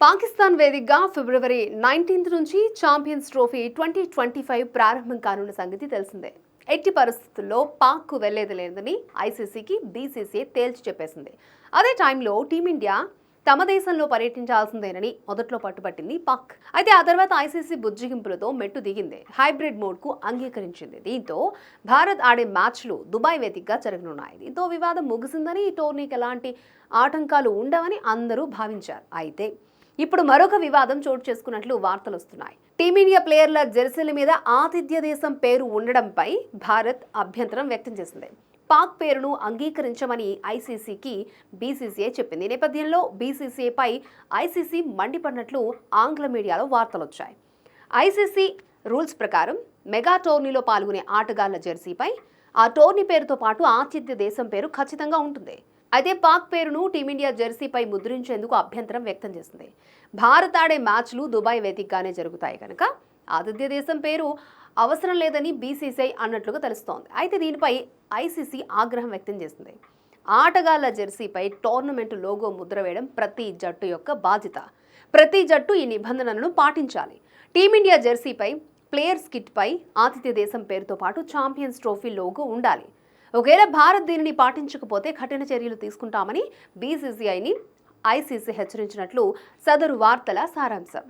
పాకిస్తాన్ వేదికగా ఫిబ్రవరి 19 నుంచి champions trophy 2025 ప్రారంభం కానున్న సంగతి తెలిసిందే. ఎట్టి పరిస్థితుల్లో పాక్కు వెళ్లేది లేదని ఐసీసీకి బీసీసీఐ తేల్చి చెప్పేసింది. అదే టైంలో టీమిండియా తమ దేశంలో పర్యటించాల్సిందేనని మొదట్లో పట్టుబట్టింది పాక్. అయితే ఆ తర్వాత ఐసీసీ బుజ్జిగింపులతో మెట్టు దిగింది. హైబ్రిడ్ మోడ్కు అంగీకరించింది. దీంతో భారత్ ఆడే మ్యాచ్లు దుబాయ్ వేదికగా జరగనున్నాయి. దీంతో వివాదం ముగిసిందని ఈ టోర్నీకి ఎలాంటి ఆటంకాలు ఉండవని అందరూ భావించారు. అయితే ఇప్పుడు మరొక వివాదం చోటు చేసుకున్నట్లు వార్తలు వస్తున్నాయి. టీమిండియా ప్లేయర్ల జెర్సీల మీద ఆతిథ్య దేశం పేరు ఉండడంపై భారత్ అభ్యంతరం వ్యక్తం చేసింది. పాక్ పేరును అంగీకరించమని ఐసీసీకి బీసీసీఐ చెప్పింది. ఈ నేపథ్యంలో బీసీసీఐపై ఐసీసీ మండిపడినట్లు ఆంగ్ల మీడియాలో వార్తలు వచ్చాయి. ఐసీసీ రూల్స్ ప్రకారం మెగా టోర్నీలో పాల్గొనే ఆటగాళ్ల జెర్సీపై ఆ టోర్నీ పేరుతో పాటు ఆతిథ్య దేశం పేరు ఖచ్చితంగా ఉంటుంది. అయితే పాక్ పేరును టీమిండియా జెర్సీపై ముద్రించేందుకు అభ్యంతరం వ్యక్తం చేసింది. భారత్ ఆడే మ్యాచ్లు దుబాయ్ వేదికగానే జరుగుతాయి కనుక ఆతిథ్య దేశం పేరు అవసరం లేదని బీసీసీఐ అన్నట్లుగా తెలుస్తోంది. అయితే దీనిపై ఐసీసీ ఆగ్రహం వ్యక్తం చేసింది. ఆటగాళ్ల జెర్సీపై టోర్నమెంట్ లోగో ముద్ర వేయడం ప్రతి జట్టు యొక్క బాధ్యత. ప్రతి జట్టు ఈ నిబంధనలను పాటించాలి. టీమిండియా జెర్సీపై ప్లేయర్స్ కిట్పై ఆతిథ్య దేశం పేరుతో పాటు ఛాంపియన్స్ ట్రోఫీ లోగో ఉండాలి. ఒకవేళ భారత్ దీనిని పాటించకపోతే కఠిన చర్యలు తీసుకుంటామని బీసీసీఐని ఐసీసీ హెచ్చరించినట్లు సదరు వార్తల సారాంశం.